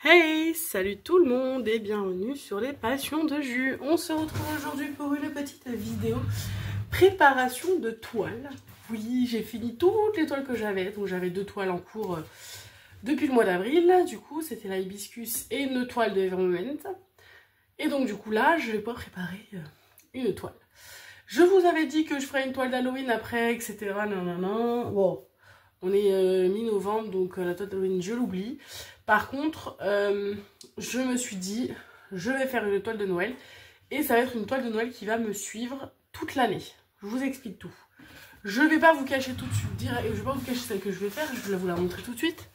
Hey, salut tout le monde et bienvenue sur les passions de jus. On se retrouve aujourd'hui pour une petite vidéo préparation de toiles. Oui, j'ai fini toutes les toiles que j'avais, donc j'avais 2 toiles en cours depuis le mois d'avril. Du coup, c'était la hibiscus et une toile de Ever Moment. Et donc du coup là, je vais pas préparer une toile. Je vous avais dit que je ferais une toile d'Halloween après, etc. Non. Bon, on est mi-novembre, donc la toile d'Halloween, je l'oublie. Par contre, je me suis dit, je vais faire une toile de Noël. Et ça va être une toile de Noël qui va me suivre toute l'année. Je vous explique tout. Je ne vais pas vous cacher tout de suite, je vais pas vous cacher celle que je vais faire, je vais vous la montrer tout de suite.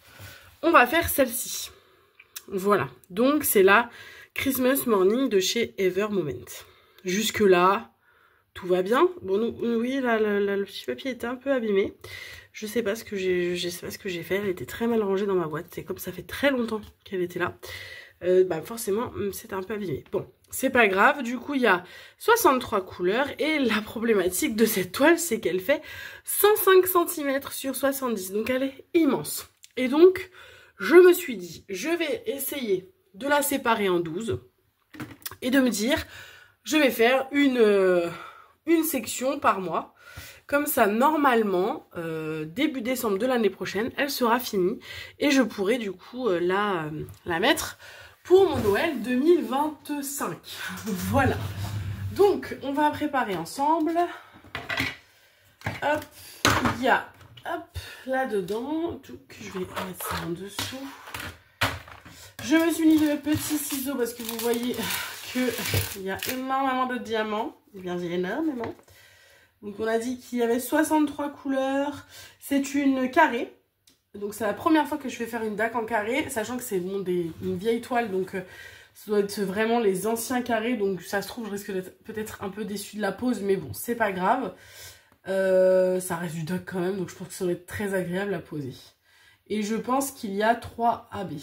On va faire celle-ci. Voilà, donc c'est la Christmas Morning de chez Ever Moment. Jusque là, tout va bien. Bon, oui, le petit papier était un peu abîmé. Je sais pas ce que j'ai fait. Elle était très mal rangée dans ma boîte. C'est comme ça fait très longtemps qu'elle était là. Forcément, c'était un peu abîmé. Bon, c'est pas grave. Du coup, il y a 63 couleurs. Et la problématique de cette toile, c'est qu'elle fait 105 cm sur 70. Donc, elle est immense. Et donc, je me suis dit, je vais essayer de la séparer en 12. Et de me dire, je vais faire une section par mois. Comme ça, normalement, début décembre de l'année prochaine, elle sera finie. Et je pourrai du coup la mettre pour mon Noël 2025. Voilà. Donc, on va préparer ensemble. Hop, il y a, hop, là-dedans. Donc, je vais mettre ça en dessous. Je me suis mis de petits ciseaux parce que vous voyez qu'il y a énormément de diamants. Eh bien, j'ai énormément. Donc on a dit qu'il y avait 63 couleurs. C'est une carrée. Donc c'est la première fois que je vais faire une DAC en carré. Sachant que c'est bon, une vieille toile. Donc ça doit être vraiment les anciens carrés. Donc ça se trouve je risque d'être peut-être un peu déçue de la pose. Mais bon, c'est pas grave. Ça reste du DAC quand même. Donc je pense que ça va être très agréable à poser. Et je pense qu'il y a 3 AB.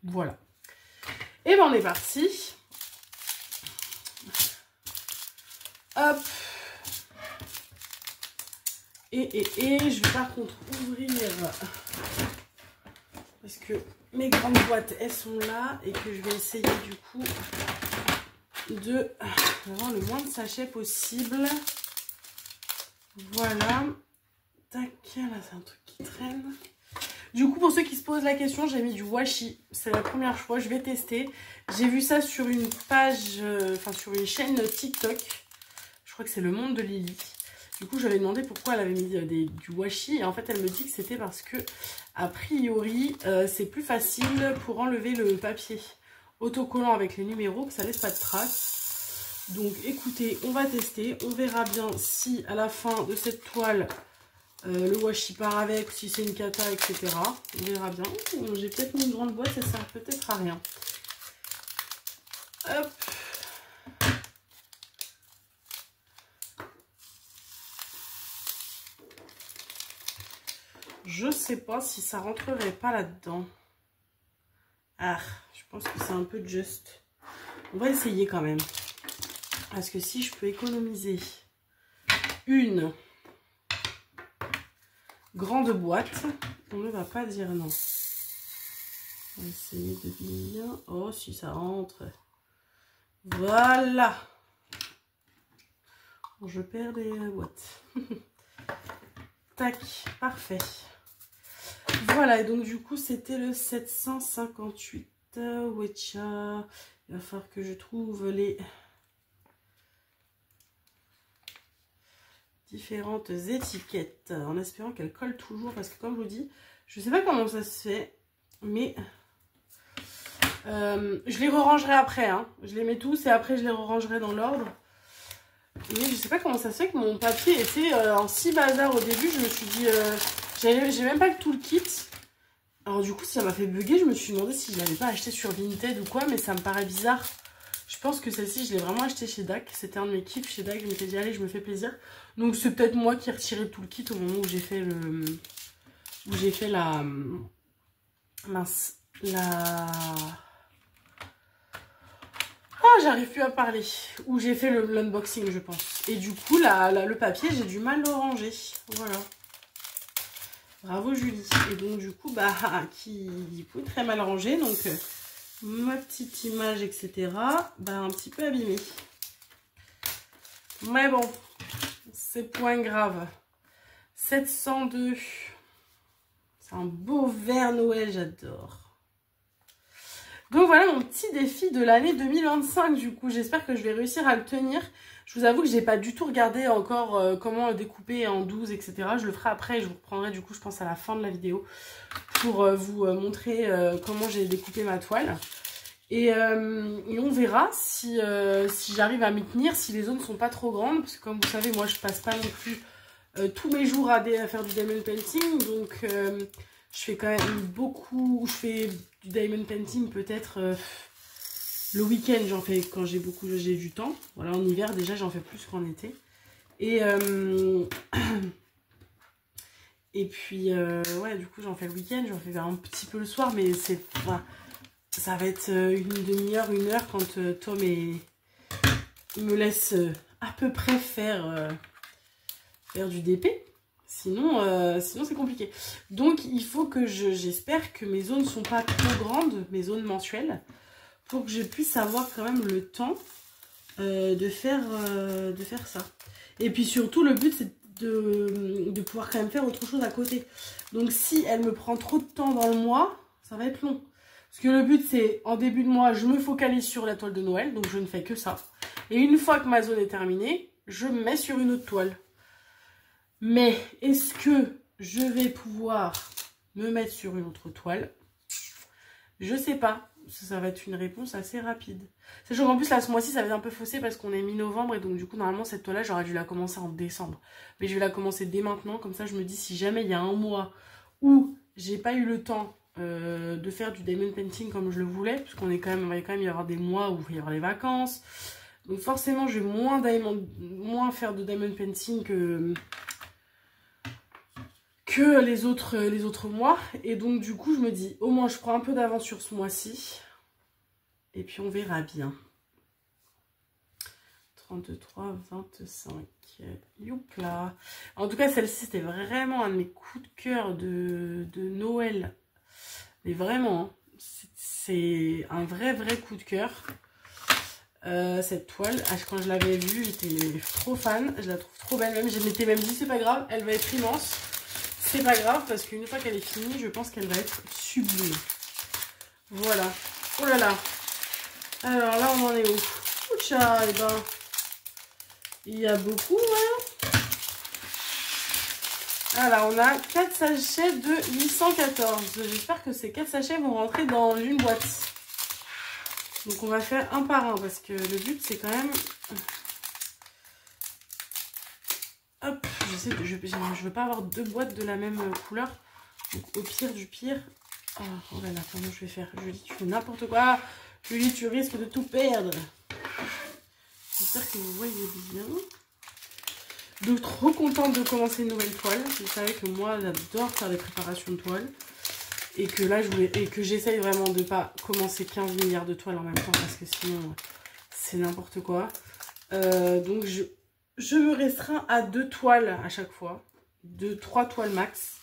Voilà. Et ben on est parti. Hop. Et je vais par contre ouvrir parce que mes grandes boîtes elles sont là et que je vais essayer du coup d'avoir le moins de sachets possible. Voilà. Tac, là c'est un truc qui traîne. Du coup, pour ceux qui se posent la question, j'ai mis du washi. C'est la première fois, je vais tester. J'ai vu ça sur une page, sur une chaîne TikTok. Je crois que c'est Le Monde de Lily. Du coup, j'avais demandé pourquoi elle avait mis du washi. Et en fait, elle me dit que c'était parce que, a priori, c'est plus facile pour enlever le papier autocollant avec les numéros, que ça laisse pas de traces. Donc, écoutez, on va tester. On verra bien si, à la fin de cette toile, le washi part avec, si c'est une cata, etc. On verra bien. J'ai peut-être mis une grande boîte, ça sert peut-être à rien. Hop. Je sais pas si ça rentrerait pas là-dedans. Ah, je pense que c'est un peu juste. On va essayer quand même. Parce que si je peux économiser une grande boîte, on ne va pas dire non. On va essayer de bien... Oh, si ça rentre. Voilà. Je perds des boîtes. Tac, parfait. Voilà, et donc du coup, c'était le 758 Wetcha. Il va falloir que je trouve les différentes étiquettes en espérant qu'elles collent toujours. Parce que comme je vous dis, je ne sais pas comment ça se fait, mais je les re-rangerai après. Hein. Je les mets tous et après je les re-rangerai dans l'ordre. Mais je sais pas comment ça se fait que mon papier était en si bazar au début. Je me suis dit, j'ai même pas tout le kit. Alors du coup, ça m'a fait bugger. Je me suis demandé si je l'avais pas acheté sur Vinted ou quoi, mais ça me paraît bizarre. Je pense que celle-ci, je l'ai vraiment achetée chez DAC. C'était un de mes kiffs chez DAC. Je m'étais dit, allez, je me fais plaisir. Donc c'est peut-être moi qui ai retiré tout le kit au moment où j'ai fait la... Mince. j'arrive plus à parler. Ou j'ai fait l'unboxing, je pense. Et du coup, le papier, j'ai du mal à le ranger. Voilà. Bravo Julie. Et donc du coup, bah, qui est très mal rangé. Donc, ma petite image, etc. Bah, un petit peu abîmée. Mais bon, c'est point grave. 702. C'est un beau vert Noël, j'adore. Donc voilà mon petit défi de l'année 2025 du coup. J'espère que je vais réussir à le tenir. Je vous avoue que j'ai pas du tout regardé encore comment le découper en 12, etc. Je le ferai après et je vous reprendrai du coup je pense à la fin de la vidéo pour vous montrer comment j'ai découpé ma toile. Et on verra si j'arrive à m'y tenir, si les zones sont pas trop grandes. Parce que comme vous savez, moi je passe pas non plus tous mes jours à faire du diamond painting. Donc je fais quand même beaucoup, je fais du diamond painting peut-être le week-end, j'en fais quand j'ai du temps. Voilà, en hiver déjà j'en fais plus qu'en été. Et puis ouais, du coup j'en fais le week-end, j'en fais un petit peu le soir, mais c'est voilà, ça va être une demi-heure, 1 heure quand Tom me laisse à peu près faire du DP. Sinon c'est compliqué. Donc il faut que j'espère que mes zones ne sont pas trop grandes, mes zones mensuelles, pour que je puisse avoir quand même le temps de faire ça. Et puis surtout le but c'est de pouvoir quand même faire autre chose à côté. Donc si elle me prend trop de temps dans le mois, ça va être long. Parce que le but c'est en début de mois, je me focalise sur la toile de Noël, donc je ne fais que ça. Et une fois que ma zone est terminée, je me mets sur une autre toile. Mais est-ce que je vais pouvoir me mettre sur une autre toile? Je sais pas. Ça va être une réponse assez rapide. Sachant qu'en plus, là, ce mois-ci, ça va être un peu faussé parce qu'on est mi-novembre. Et donc, du coup, normalement, cette toile-là, j'aurais dû la commencer en décembre. Mais je vais la commencer dès maintenant. Comme ça, je me dis, si jamais il y a un mois où j'ai pas eu le temps de faire du diamond painting comme je le voulais, parce qu'on est quand même, il va quand même y avoir des mois où il va y avoir les vacances. Donc, forcément, je vais moins faire de diamond painting que les autres mois. Et donc du coup je me dis au moins je prends un peu d'avance sur ce mois-ci et puis on verra bien. 33, 25, youpla. En tout cas celle-ci c'était vraiment un de mes coups de cœur de Noël, mais vraiment hein, c'est un vrai coup de cœur. Cette toile, quand je l'avais vue j'étais trop fan, je la trouve trop belle même, je m'étais même dit c'est pas grave, elle va être immense. C'est pas grave parce qu'une fois qu'elle est finie, je pense qu'elle va être sublime. Voilà. Oh là là. Alors là, on en est où? Oucha, et ben, il y a beaucoup, hein. Alors, on a 4 sachets de 814. J'espère que ces 4 sachets vont rentrer dans une boîte. Donc, on va faire un par un parce que le but, c'est quand même... Hop, je veux pas avoir 2 boîtes de la même couleur. Donc au pire du pire. Oh là là, comment je vais faire? Julie, tu fais n'importe quoi. Julie, tu risques de tout perdre. J'espère que vous voyez bien. Donc trop contente de commencer une nouvelle toile. Vous savez que moi j'adore faire des préparations de toiles. Et que là j'essaye vraiment de pas commencer 15 milliards de toiles en même temps. Parce que sinon c'est n'importe quoi. Donc je me restreins à 2 toiles à chaque fois. 3 toiles max.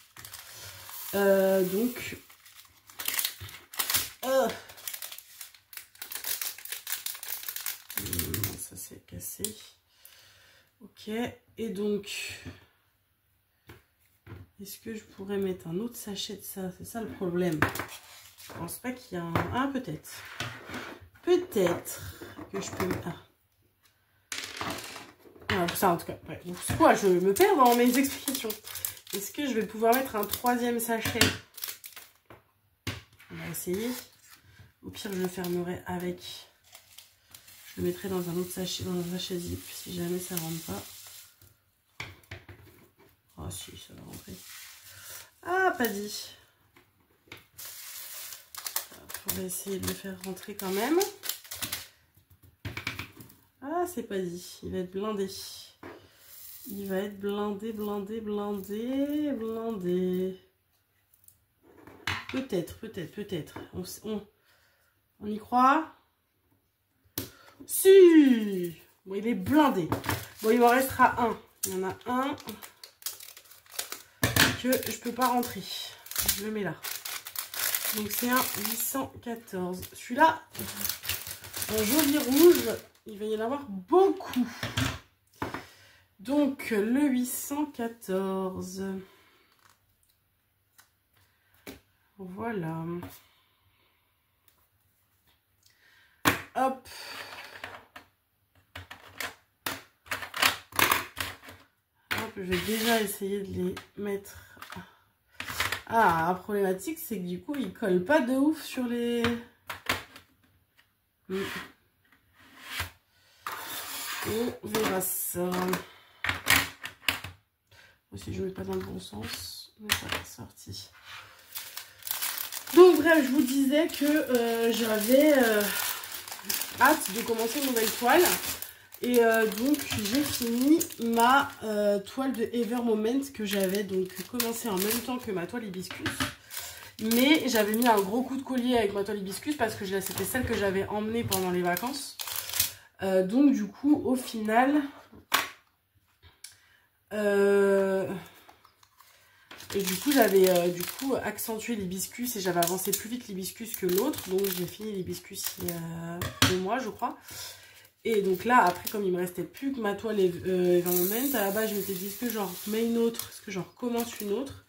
Donc... ça c'est cassé. Ok. Et donc... Est-ce que je pourrais mettre un autre sachet de ça? C'est ça le problème. Je pense pas qu'il y a un... Ah, peut-être. Peut-être que je peux... Ah, ça en tout cas. Ouais. Donc, c'est quoi? Je me perds dans mes explications. Est-ce que je vais pouvoir mettre un 3e sachet? On va essayer. Au pire, je le fermerai avec... Je le mettrai dans un autre sachet, dans un sachet zip, si jamais ça rentre pas. Ah si, ça va rentrer. Ah, pas dit. On va essayer de le faire rentrer quand même. Ah, c'est pas dit. Il va être blindé. Il va être blindé, blindé, blindé, blindé. Peut-être, peut-être, peut-être. On y croit? Si. Bon, il est blindé. Bon, il m'en restera un. Il y en a un que je peux pas rentrer. Je le mets là. Donc c'est un 814. Celui-là, en joli rouge, il va y en avoir beaucoup. Donc le 814. Voilà. Hop. Hop, je vais déjà essayer de les mettre. Ah, la problématique, c'est que du coup, ils collent pas de ouf sur les... On verra ça. Si je ne mets pas dans le bon sens, mais ça va sorti. Donc bref, je vous disais que j'avais hâte de commencer une nouvelle toile. Et donc j'ai fini ma toile de Ever Moment que j'avais donc commencé en même temps que ma toile hibiscus. Mais j'avais mis un gros coup de collier avec ma toile hibiscus parce que c'était celle que j'avais emmenée pendant les vacances. Donc du coup au final... Et du coup j'avais accentué l'hibiscus et j'avais avancé plus vite l'hibiscus que l'autre. Donc j'ai fini l'hibiscus il y a 2 mois je crois. Et donc là après comme il me restait plus que ma toile Ever Moment, à la base je m'étais dit est-ce que j'en remets une autre, est-ce que j'en recommence une autre.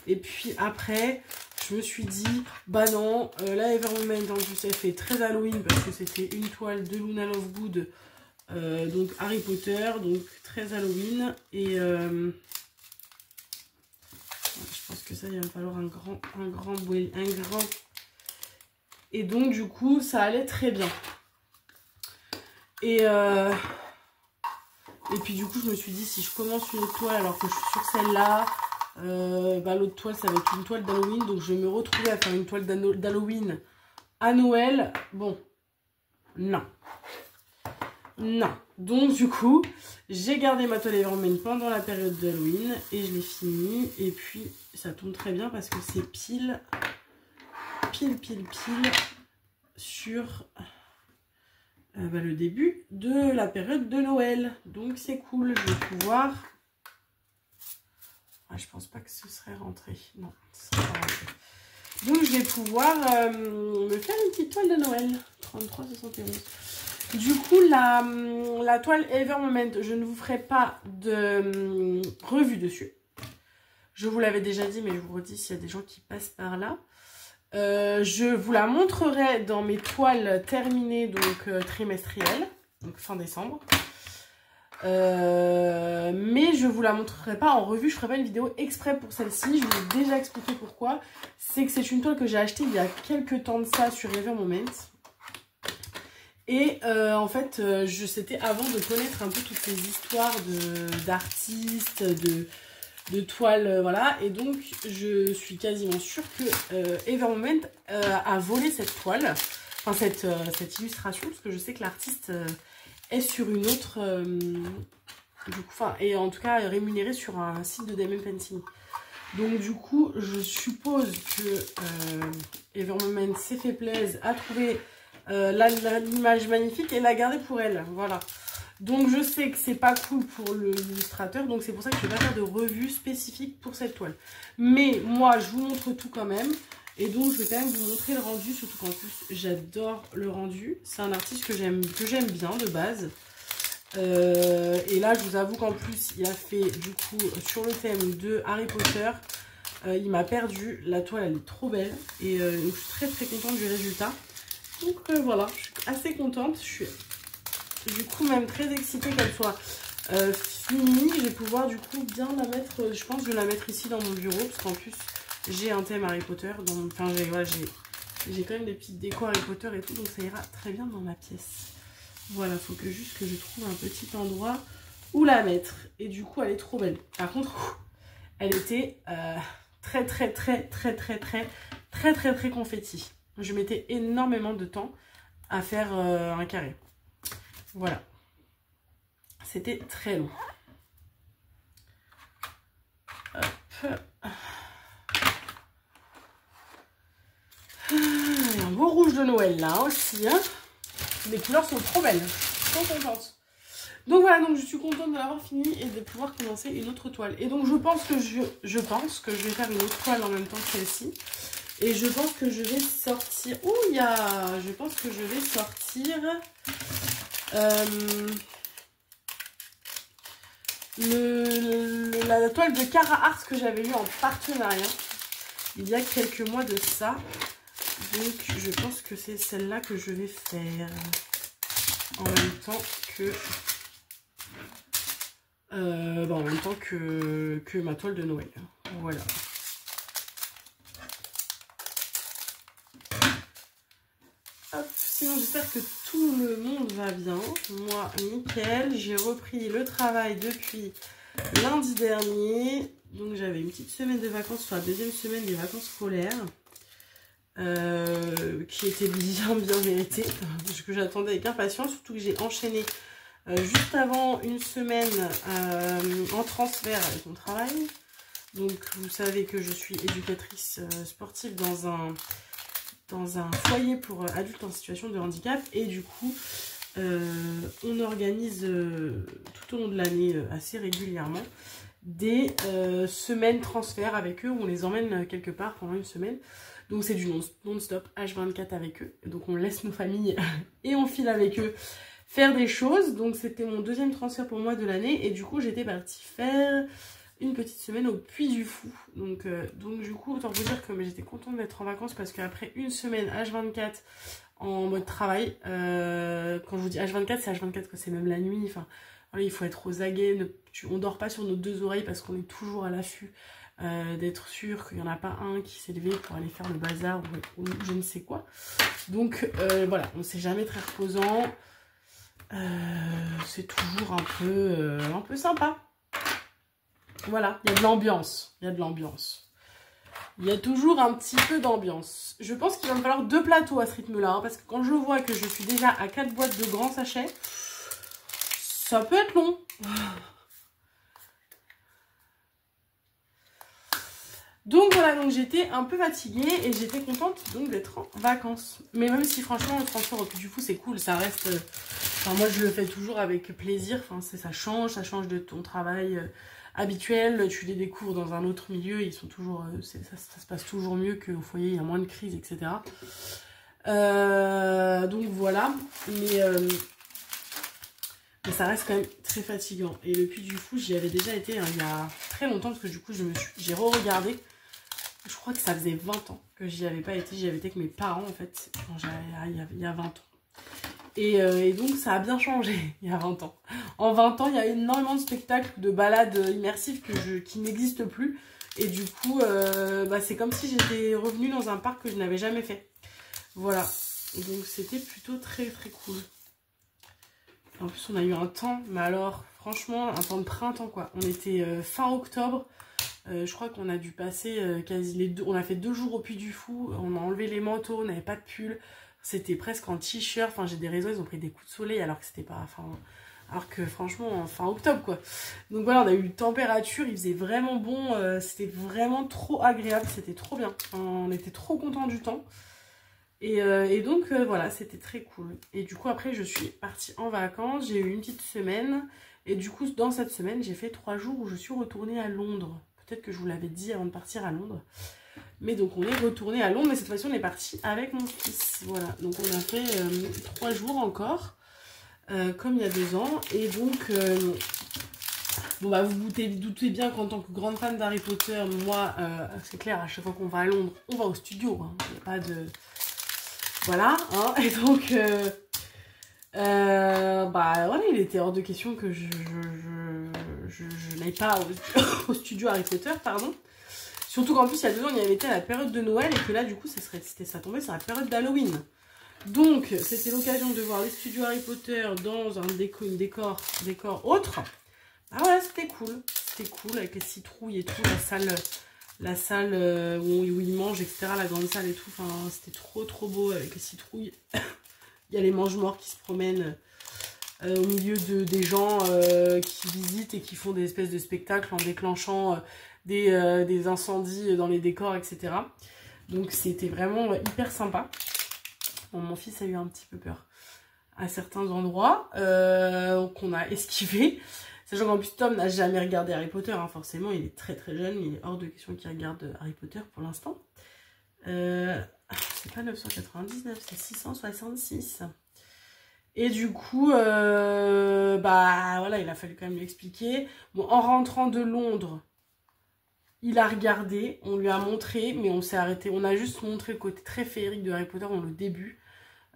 Et puis après je me suis dit bah non, la Ever Moment en plus elle fait très Halloween parce que c'était une toile de Luna Lovegood, donc Harry Potter, donc très Halloween. Et je pense que ça il va me falloir un grand. Et donc du coup ça allait très bien. Et puis du coup je me suis dit si je commence une autre toile alors que je suis sur celle-là, bah, l'autre toile ça va être une toile d'Halloween, donc je vais me retrouver à faire une toile d'Halloween à Noël. Bon, non. Non. Donc du coup j'ai gardé ma toile Everman pendant la période d'Halloween et je l'ai fini. Et puis ça tombe très bien parce que c'est pile sur... bah, le début de la période de Noël. Donc c'est cool, je vais pouvoir... Ah, je pense pas que ce serait rentré. Non, ce serait pas rentré. Donc je vais pouvoir me faire une petite toile de Noël. 33,71. Du coup, la toile Ever Moment, je ne vous ferai pas de revue dessus. Je vous l'avais déjà dit, mais je vous redis s'il y a des gens qui passent par là. Je vous la montrerai dans mes toiles terminées, donc trimestrielles, donc fin décembre. Mais je vous la montrerai pas en revue, je ferai pas une vidéo exprès pour celle-ci. Je vous ai déjà expliqué pourquoi. C'est que c'est une toile que j'ai achetée il y a quelques temps de ça sur Ever Moment. Et en fait, c'était avant de connaître un peu toutes ces histoires d'artistes, de toiles, voilà. Et donc, je suis quasiment sûre que Ever Moment a volé cette toile, enfin cette illustration, parce que je sais que l'artiste est sur une autre, du coup, enfin, et en tout cas rémunéré sur un site de Damien Pansini. Donc du coup, je suppose que Ever Moment s'est fait plaisir à trouver l'image magnifique et l'a gardée pour elle, voilà. Donc je sais que c'est pas cool pour l'illustrateur, donc c'est pour ça que je vais pas faire de revue spécifique pour cette toile. Mais moi je vous montre tout quand même, et donc je vais quand même vous montrer le rendu, surtout qu'en plus j'adore le rendu. C'est un artiste que j'aime bien de base. Et là je vous avoue qu'en plus il a fait du coup sur le thème de Harry Potter. Il m'a perdu, la toile elle est trop belle, et donc, je suis très contente du résultat. Donc voilà, je suis assez contente, je suis du coup même très excitée qu'elle soit finie. Je vais pouvoir du coup bien la mettre, je pense que je vais la mettre ici dans mon bureau, parce qu'en plus j'ai un thème Harry Potter, donc enfin j'ai quand même des petites décos Harry Potter et tout, donc ça ira très bien dans ma pièce. Voilà, faut que juste que je trouve un petit endroit où la mettre, et du coup elle est trop belle. Par contre, elle était très confetti. Je mettais énormément de temps à faire un carré. Voilà. C'était très long. Hop. Il y a un beau rouge de Noël là aussi. Hein. Les couleurs sont trop belles. Je suis trop contente. Donc voilà, donc je suis contente de l'avoir fini et de pouvoir commencer une autre toile. Et donc je pense que je vais faire une autre toile en même temps que celle-ci. Et je pense que je vais sortir... Ouh, je pense que je vais sortir... la toile de Cara Art que j'avais eu en partenariat il y a quelques mois de ça. Donc je pense que c'est celle-là que je vais faire en même temps que ma toile de Noël. Voilà. Hop, sinon j'espère que tout le monde va bien. Moi, nickel. J'ai repris le travail depuis lundi dernier. Donc j'avais une petite semaine de vacances sur la deuxième semaine des vacances scolaires. Qui était bien méritée. Que j'attendais avec impatience. Surtout que j'ai enchaîné juste avant une semaine en transfert avec mon travail. Donc vous savez que je suis éducatrice sportive dans un foyer pour adultes en situation de handicap. Et du coup, on organise tout au long de l'année assez régulièrement des semaines transfert avec eux où on les emmène quelque part pendant une semaine. Donc c'est du non-stop, H24 avec eux. Donc on laisse nos familles et on file avec eux faire des choses. Donc c'était mon deuxième transfert pour moi de l'année. Et du coup j'étais partie faire une petite semaine au Puy du Fou. Donc du coup autant vous dire que j'étais contente d'être en vacances parce qu'après une semaine H24 en mode travail, quand je vous dis H24 c'est H24 que c'est même la nuit. Enfin voilà, il faut être aux aguets, on dort pas sur nos deux oreilles parce qu'on est toujours à l'affût. D'être sûr qu'il n'y en a pas un qui s'est levé pour aller faire le bazar ou je ne sais quoi. Donc voilà, on ne sait jamais très reposant. C'est toujours un peu sympa. Voilà, il y a de l'ambiance. Il y a de l'ambiance. Il y a toujours un petit peu d'ambiance. Je pense qu'il va me falloir 2 plateaux à ce rythme-là. Hein, parce que quand je vois que je suis déjà à 4 boîtes de grands sachets, ça peut être long. Donc voilà, donc j'étais un peu fatiguée et j'étais contente donc d'être en vacances. Mais même si franchement le transport au Puy du Fou c'est cool, ça reste... Enfin moi je le fais toujours avec plaisir, enfin ça change de ton travail habituel, tu les découvres dans un autre milieu, ils sont toujours... ça se passe toujours mieux qu'au foyer, il y a moins de crises, etc. Donc voilà, mais ça reste quand même très fatigant. Et le Puy du Fou, j'y avais déjà été il y a très longtemps parce que du coup j'ai re-regardé. Je crois que ça faisait 20 ans que j'y avais pas été. J'y avais été avec mes parents en fait, il y a 20 ans. Et donc ça a bien changé il y a 20 ans. En 20 ans, il y a énormément de spectacles, de balades immersives qui n'existent plus. Et du coup, c'est comme si j'étais revenue dans un parc que je n'avais jamais fait. Voilà. Donc c'était plutôt très très cool. En plus, on a eu un temps, mais alors, franchement, un temps de printemps, quoi. On était fin octobre. Je crois qu'on a dû passer on a fait 2 jours au Puy du Fou. On a enlevé les manteaux, on n'avait pas de pull. C'était presque en t-shirt. Enfin, j'ai des réseaux, ils ont pris des coups de soleil alors que c'était pas... Enfin, alors que franchement, fin octobre, quoi. Donc voilà, on a eu une température, il faisait vraiment bon. C'était vraiment trop agréable, c'était trop bien. On était trop contents du temps. Et donc voilà, c'était très cool. Et du coup après je suis partie en vacances, j'ai eu une petite semaine. Et du coup dans cette semaine j'ai fait 3 jours où je suis retournée à Londres. Peut-être que je vous l'avais dit avant de partir à Londres. Mais donc on est retourné à Londres, mais cette fois-ci on est parti avec mon fils. Voilà, donc on a fait 3 jours encore, comme il y a 2 ans. Et donc, bon bah vous doutez bien qu'en tant que grande fan d'Harry Potter, moi c'est clair, à chaque fois qu'on va à Londres, on va au studio. Hein. Il n'y a pas de... Voilà, hein, et donc, voilà, il était hors de question que je n'aille pas au studio Harry Potter, pardon. Surtout qu'en plus, il y a 2 ans, il y avait été à la période de Noël et que là, du coup, ça tombait sur la période d'Halloween. Donc, c'était l'occasion de voir les studios Harry Potter dans un décor autre. Ah voilà, c'était cool. C'était cool avec les citrouilles et tout, la salle où ils mangent, etc. La grande salle et tout. Enfin, c'était trop beau avec les citrouilles. Il y a les mange-morts qui se promènent au milieu des gens qui visitent et qui font des espèces de spectacles en déclenchant des incendies dans les décors, etc. Donc, c'était vraiment hyper sympa. Bon, mon fils a eu un petit peu peur. à certains endroits qu'on a esquivés. Sachant qu'en plus Tom n'a jamais regardé Harry Potter, hein, forcément, il est très très jeune, il est hors de question qu'il regarde Harry Potter pour l'instant. C'est pas 999, c'est 666. Et du coup, bah voilà, il a fallu quand même lui expliquer. Bon, en rentrant de Londres, il a regardé, on lui a montré, mais on s'est arrêté. On a juste montré le côté très féerique de Harry Potter dans le début.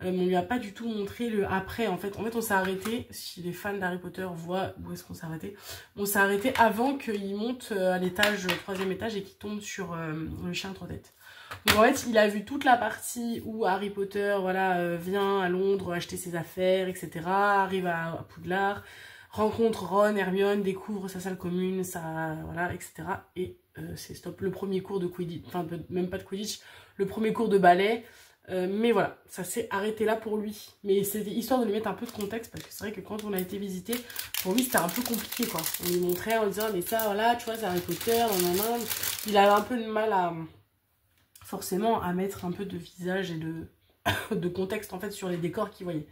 Mais on lui a pas du tout montré le après. En fait, on s'est arrêté, si les fans d'Harry Potter voient où est-ce qu'on s'est arrêté, on s'est arrêté avant qu'il monte à l'étage, 3e étage, et qu'il tombe sur le chien à 3 têtes. Donc en fait, il a vu toute la partie où Harry Potter, voilà, vient à Londres acheter ses affaires, etc. Arrive à Poudlard, rencontre Ron, Hermione, découvre sa salle commune, voilà, etc. Et c'est stop. Le premier cours de Quidditch, enfin même pas de Quidditch, le premier cours de ballet. Mais voilà, ça s'est arrêté là pour lui. Mais c'était histoire de lui mettre un peu de contexte, parce que c'est vrai que quand on a été visité, pour lui c'était un peu compliqué quoi. On lui montrait en disant mais ça voilà, tu vois, c'est Harry Potter, nan. Il avait un peu de mal à forcément à mettre un peu de visage et de contexte en fait sur les décors qu'il voyait.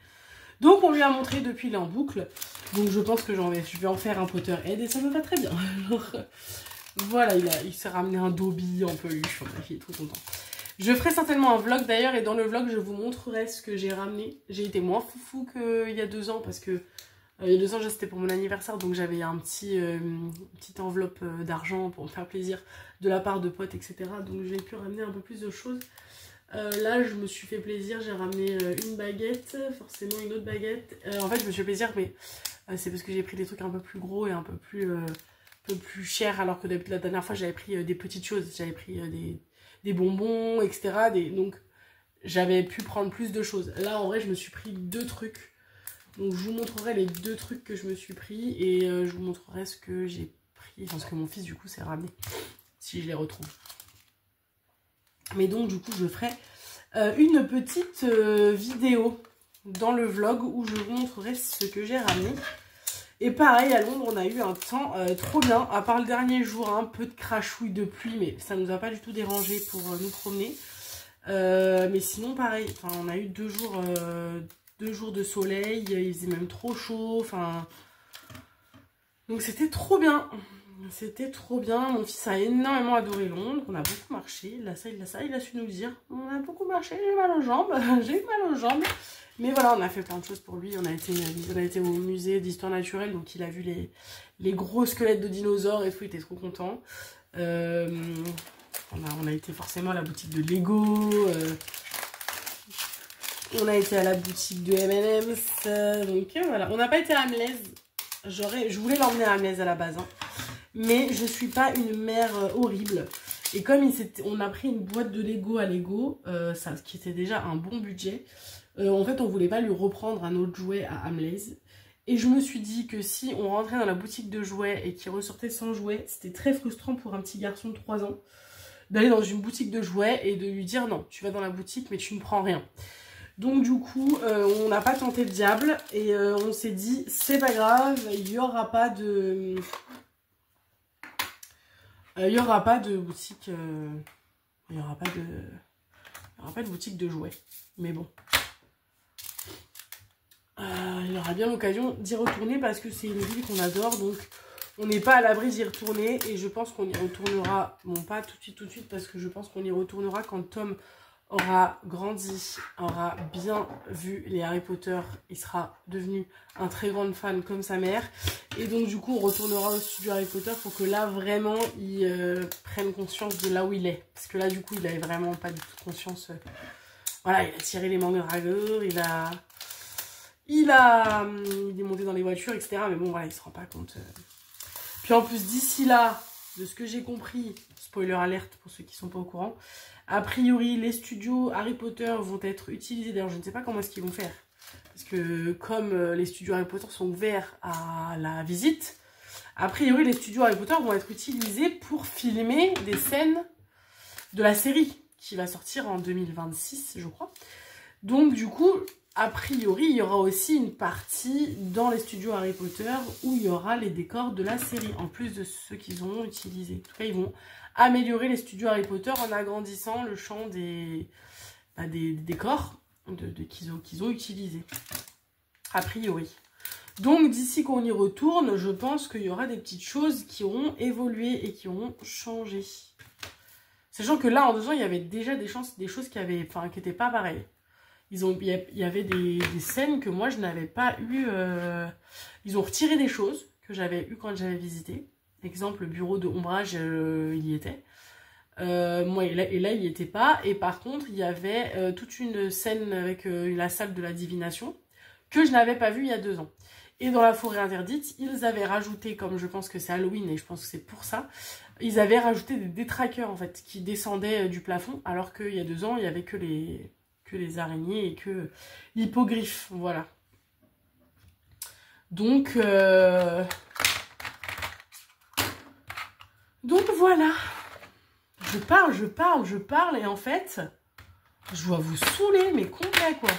Donc on lui a montré depuis, il est en boucle. Donc je pense que je vais en faire un Potterhead et ça me va très bien. Alors, voilà, il s'est ramené un Dobby en peluche, il est trop content. Je ferai certainement un vlog d'ailleurs, et dans le vlog je vous montrerai ce que j'ai ramené. J'ai été moins foufou qu'il y a 2 ans parce que il y a 2 ans c'était pour mon anniversaire, donc j'avais une petite enveloppe d'argent pour me faire plaisir de la part de potes, etc. Donc j'ai pu ramener un peu plus de choses. Là je me suis fait plaisir, j'ai ramené une baguette, forcément une autre baguette. En fait je me suis fait plaisir, mais c'est parce que j'ai pris des trucs un peu plus gros et un peu plus chers, alors que d'habitude la dernière fois j'avais pris des petites choses, j'avais pris des bonbons, etc. Donc j'avais pu prendre plus de choses. Là en vrai je me suis pris 2 trucs. Donc je vous montrerai les 2 trucs que je me suis pris, et je vous montrerai ce que j'ai pris, enfin ce que mon fils du coup s'est ramené, si je les retrouve. Mais donc du coup je ferai une petite vidéo dans le vlog où je vous montrerai ce que j'ai ramené. Et pareil, à Londres on a eu un temps trop bien, à part le dernier jour, un peu de crachouille de pluie, mais ça nous a pas du tout dérangé pour nous promener. Mais sinon pareil, on a eu 2 jours de soleil, il faisait même trop chaud, enfin... Donc c'était trop bien. C'était trop bien. Mon fils a énormément adoré Londres. On a beaucoup marché. Il a su nous le dire. On a beaucoup marché, j'ai mal aux jambes. J'ai eu mal aux jambes. Mais voilà, on a fait plein de choses pour lui. On a été au musée d'histoire naturelle. Donc il a vu les gros squelettes de dinosaures et tout. Il était trop content. On a été forcément à la boutique de Lego. On a été à la boutique de M&M's. Donc voilà. On n'a pas été à Amlaise. Je voulais l'emmener à Amlaise à la base. Hein. Mais je suis pas une mère horrible. Et comme on a pris une boîte de Lego à Lego, ce qui était déjà un bon budget, en fait on voulait pas lui reprendre un autre jouet à Amlaise. Et je me suis dit que si on rentrait dans la boutique de jouets et qu'il ressortait sans jouets, c'était très frustrant pour un petit garçon de 3 ans d'aller dans une boutique de jouets et de lui dire non, tu vas dans la boutique mais tu ne prends rien. Donc du coup, on n'a pas tenté le diable et on s'est dit c'est pas grave, il n'y aura pas de... boutique, il y aura pas de boutique de jouets, mais bon, il y aura bien l'occasion d'y retourner parce que c'est une ville qu'on adore, donc on n'est pas à l'abri d'y retourner et je pense qu'on y retournera, bon pas tout de suite parce que je pense qu'on y retournera quand Tom aura grandi, aura bien vu les Harry Potter, il sera devenu un très grand fan comme sa mère. Et donc du coup on retournera au studio Harry Potter pour que là vraiment il prenne conscience de là où il est. Parce que là du coup il avait vraiment pas du tout conscience. Voilà, il a tiré les mandragores, il est monté dans les voitures, etc. Mais bon voilà, il se rend pas compte. Puis en plus d'ici là, de ce que j'ai compris, spoiler alerte pour ceux qui sont pas au courant, a priori les studios Harry Potter vont être utilisés, d'ailleurs je ne sais pas comment est-ce qu'ils vont faire, parce que comme les studios Harry Potter sont ouverts à la visite, a priori les studios Harry Potter vont être utilisés pour filmer des scènes de la série, qui va sortir en 2026 je crois. Donc du coup, a priori il y aura aussi une partie dans les studios Harry Potter où il y aura les décors de la série, en plus de ceux qu'ils ont utilisés. En tout cas ils vont améliorer les studios Harry Potter en agrandissant le champ des décors qu'ils ont utilisés. a priori. Donc d'ici qu'on y retourne, je pense qu'il y aura des petites choses qui auront évolué et qui auront changé. Sachant que là, en 2 ans, il y avait déjà des choses qui n'étaient pas pareilles. Il y avait des scènes que moi, je n'avais pas eu... Ils ont retiré des choses que j'avais eues quand j'avais visité. Exemple, le bureau de ombrage, il y était. Moi, et là, il n'y était pas. Et par contre, il y avait toute une scène avec la salle de la divination que je n'avais pas vue il y a 2 ans. Et dans la forêt interdite, ils avaient rajouté, comme je pense que c'est Halloween et je pense que c'est pour ça, ils avaient rajouté des détraqueurs en fait, qui descendaient du plafond, alors qu'il y a 2 ans, il n'y avait que les araignées et que l'hippogriffe, voilà. Donc voilà. Je parle et en fait, je dois vous saouler, mais complet quoi.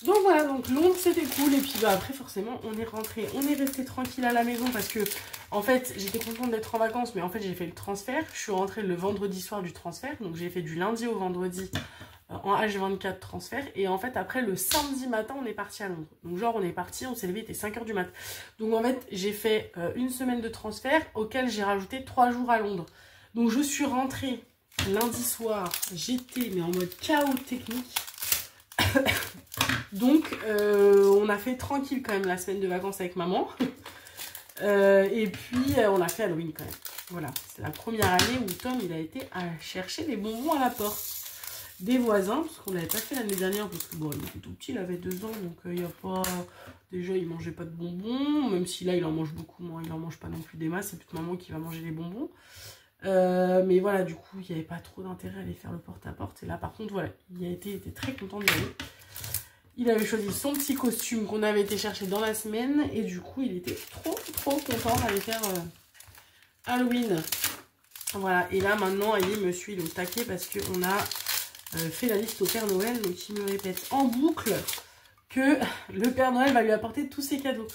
Donc voilà, donc Londres c'était cool et puis bah après forcément on est rentré, on est resté tranquille à la maison parce que en fait j'étais contente d'être en vacances mais en fait j'ai fait le transfert, je suis rentrée le vendredi soir du transfert, donc j'ai fait du lundi au vendredi en H24 transfert et en fait après le samedi matin on est parti à Londres. Donc genre on est parti, on s'est levé, il était 5 h du mat. Donc en fait j'ai fait 1 semaine de transfert auquel j'ai rajouté 3 jours à Londres. Donc je suis rentrée lundi soir, j'étais mais en mode chaos technique. Donc on a fait tranquille quand même la semaine de vacances avec maman. Et puis on a fait Halloween quand même. Voilà, c'est la première année où Tom il a été à chercher des bonbons à la porte des voisins, parce qu'on l'avait pas fait l'année dernière, parce que bon il était tout petit, il avait 2 ans, donc il n'y a pas... Déjà il mangeait pas de bonbons, même si là il en mange beaucoup moins, il en mange pas non plus des masses, c'est toute maman qui va manger les bonbons. Mais voilà, du coup il n'y avait pas trop d'intérêt à aller faire le porte-à-porte. Et là par contre voilà, il était très content d'y aller. Il avait choisi son petit costume qu'on avait été chercher dans la semaine. Et du coup, il était trop content d'aller faire Halloween. Voilà. Et là, maintenant, il me suit au taquet parce qu'on a fait la liste au Père Noël. Donc, il me répète en boucle que le Père Noël va lui apporter tous ses cadeaux.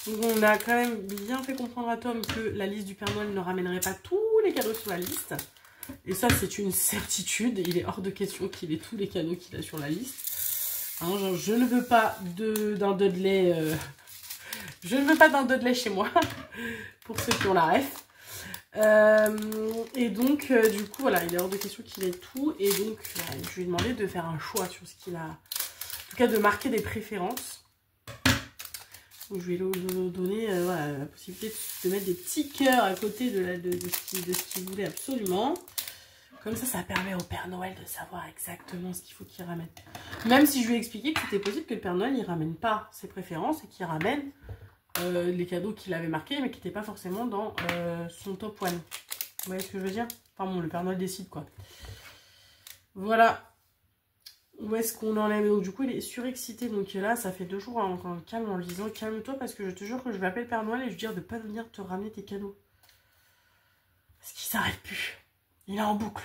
Donc, on a quand même bien fait comprendre à Tom que la liste du Père Noël ne ramènerait pas tous les cadeaux sur la liste. Et ça, c'est une certitude. Il est hors de question qu'il ait tous les cadeaux qu'il a sur la liste. Hein, genre, je ne veux pas d'un Dudley. Je ne veux pas d'un Dudley chez moi. Pour ceux qui ont la ref. Et donc, du coup, voilà, il est hors de question qu'il ait tout. Et donc, je lui ai demandé de faire un choix sur ce qu'il a. En tout cas, de marquer des préférences. Donc, je vais lui donner voilà, la possibilité de mettre des petits cœurs à côté de ce qu'il voulait absolument. Comme ça permet au Père Noël de savoir exactement ce qu'il faut qu'il ramène. Même si je lui ai expliqué que c'était possible que le Père Noël, il ramène pas ses préférences et qu'il ramène les cadeaux qu'il avait marqués, mais qui n'étaient pas forcément dans son top 1. Vous voyez ce que je veux dire? Enfin bon, le Père Noël décide quoi. Voilà. Où est-ce qu'on en est? Donc du coup, il est surexcité. Donc là, ça fait 2 jours hein, qu'on le calme en lui disant calme-toi parce que je te jure que je vais appeler le Père Noël et je lui dire de pas venir te ramener tes cadeaux. Parce qu'il s'arrête plus. Il est en boucle.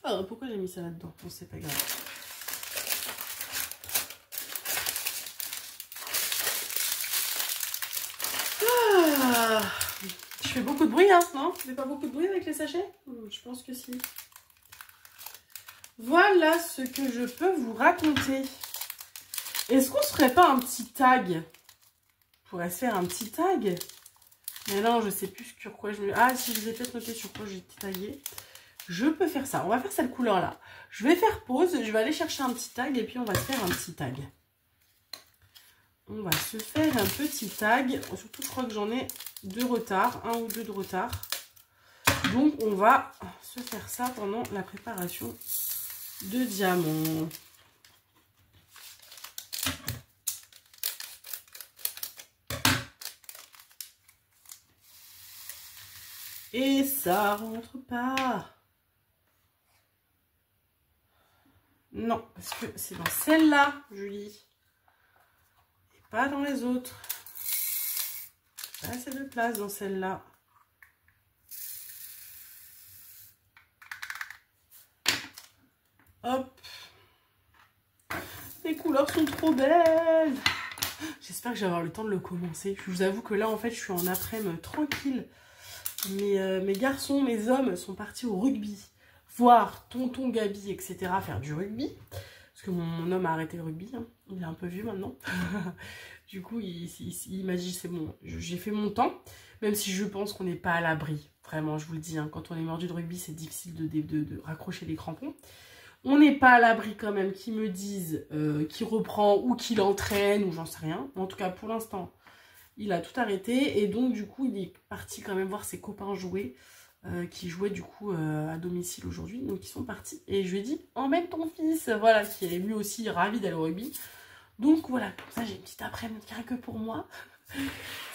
Ah, pourquoi j'ai mis ça là-dedans? Bon, c'est pas grave. Ah, je fais beaucoup de bruit, hein? Non? Tu fais pas beaucoup de bruit avec les sachets? Je pense que si. Voilà ce que je peux vous raconter. Est-ce qu'on se ferait pas un petit tag? On pourrait se faire un petit tag. Mais non, je sais plus sur quoi je me... Ah, si, je vais peut-être noter sur quoi j'ai tagué. Je peux faire ça. On va faire cette couleur-là. Je vais faire pause. Je vais aller chercher un petit tag et puis on va se faire un petit tag. On va se faire un petit tag. Surtout, je crois que j'en ai de retard. 1 ou 2 de retard. Donc, on va se faire ça pendant la préparation de diamants. Et ça rentre pas. Non, parce que c'est dans celle-là, Julie. Et pas dans les autres. Pas assez de place dans celle-là. Hop. Les couleurs sont trop belles. J'espère que je vais avoir le temps de le commencer. Je vous avoue que là, en fait, je suis en après-midi tranquille. Mes garçons, mes hommes sont partis au rugby. Voir tonton Gabi, etc. faire du rugby. Parce que mon homme a arrêté le rugby. Hein. Il est un peu vieux maintenant. Du coup, il m'a dit, c'est bon, j'ai fait mon temps. Même si je pense qu'on n'est pas à l'abri. Vraiment, je vous le dis. Hein, quand on est mordu de rugby, c'est difficile de raccrocher les crampons. On n'est pas à l'abri quand même qu'ils me disent qu'il reprend ou qu'il entraîne ou j'en sais rien. En tout cas, pour l'instant, il a tout arrêté. Et donc, du coup, il est parti quand même voir ses copains jouer. Qui jouaient du coup à domicile aujourd'hui. Donc, ils sont partis. Et je lui ai dit, emmène ton fils. Voilà, qui est lui aussi ravi d'aller au rugby. Donc, voilà. Comme ça, j'ai une petite après-midi que pour moi.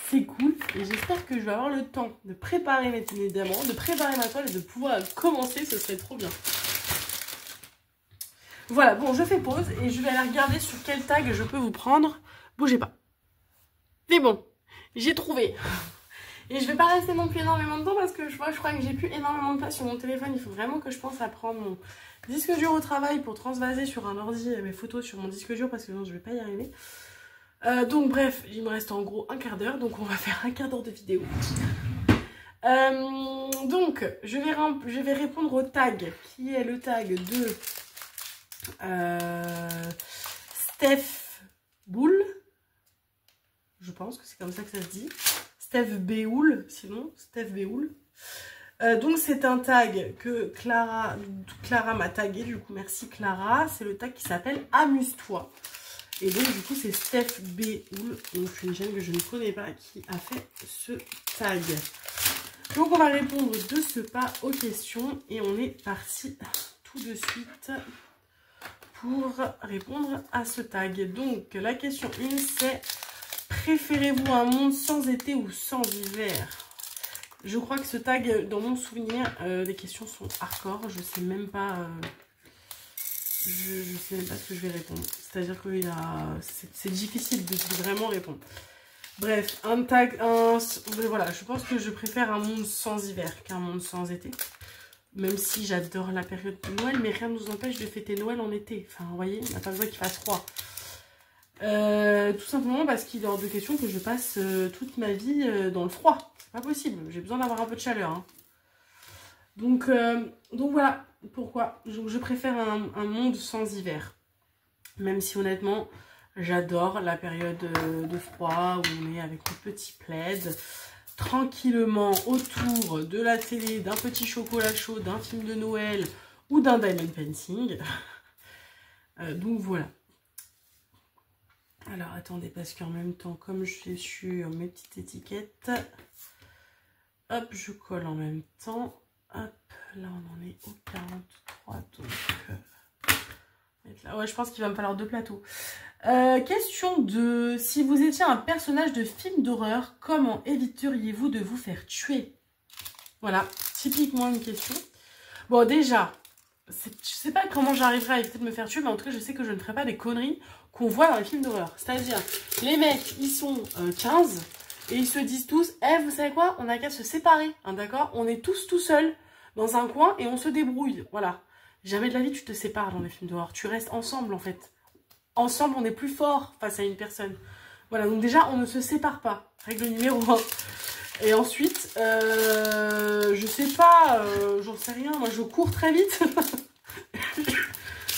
C'est cool. Et j'espère que je vais avoir le temps de préparer mes diamants, de préparer ma toile et de pouvoir commencer. Ce serait trop bien. Voilà, bon, je fais pause et je vais aller regarder sur quel tag je peux vous prendre. Bougez pas. C'est bon, j'ai trouvé. Et je vais pas rester non plus énormément de temps parce que je crois que j'ai plus énormément de place sur mon téléphone. Il faut vraiment que je pense à prendre mon disque dur au travail pour transvaser sur un ordi mes photos sur mon disque dur parce que sinon je vais pas y arriver. Donc bref, il me reste en gros un quart d'heure, donc on va faire un quart d'heure de vidéo. Donc, je vais répondre au tag qui est le tag de Steph Boule. Je pense que c'est comme ça que ça se dit. Steph Béoul, sinon, Steph Béoul. Donc c'est un tag que Clara m'a tagué, du coup merci Clara. C'est le tag qui s'appelle Amuse-toi. Et donc du coup c'est Steph Béoul, donc une chaîne que je ne connais pas, qui a fait ce tag. Donc on va répondre de ce pas aux questions et on est parti tout de suite pour répondre à ce tag. Donc la question 1 c'est: préférez-vous un monde sans été ou sans hiver? Je crois que ce tag, dans mon souvenir, les questions sont hardcore. Je sais même pas. Je sais même pas ce que je vais répondre. C'est-à-dire que c'est difficile de vraiment répondre. Bref, voilà, je pense que je préfère un monde sans hiver qu'un monde sans été. Même si j'adore la période de Noël, mais rien ne nous empêche de fêter Noël en été. Enfin, vous voyez, on n'a pas besoin qu'il fasse froid. Tout simplement parce qu'il est hors de question que je passe toute ma vie dans le froid. C'est pas possible, j'ai besoin d'avoir un peu de chaleur. Hein. Donc voilà pourquoi je préfère un monde sans hiver. Même si honnêtement, j'adore la période de froid où on est avec nos petits plaids, tranquillement autour de la télé, d'un petit chocolat chaud, d'un film de Noël ou d'un diamond painting. Donc voilà. Alors attendez, parce qu'en même temps, comme je suis sur mes petites étiquettes, hop, je colle en même temps. Hop, là on en est au 43, donc... là. Ouais, je pense qu'il va me falloir 2 plateaux. Question 2. Si vous étiez un personnage de film d'horreur, comment éviteriez-vous de vous faire tuer? Voilà, typiquement une question. Bon, déjà, je sais pas comment j'arriverai à éviter de me faire tuer, mais en tout cas, je sais que je ne ferai pas des conneries qu'on voit dans les films d'horreur. C'est-à-dire, les mecs, ils sont 15 et ils se disent tous, eh, vous savez quoi, on a qu'à se séparer, hein, d'accord? On est tous tout seuls dans un coin et on se débrouille, voilà. Jamais de la vie tu te sépares dans les films d'horreur, tu restes ensemble en fait. Ensemble, on est plus fort face à une personne. Voilà, donc déjà, on ne se sépare pas. Règle numéro 1. Et ensuite, je sais pas, j'en sais rien, moi je cours très vite.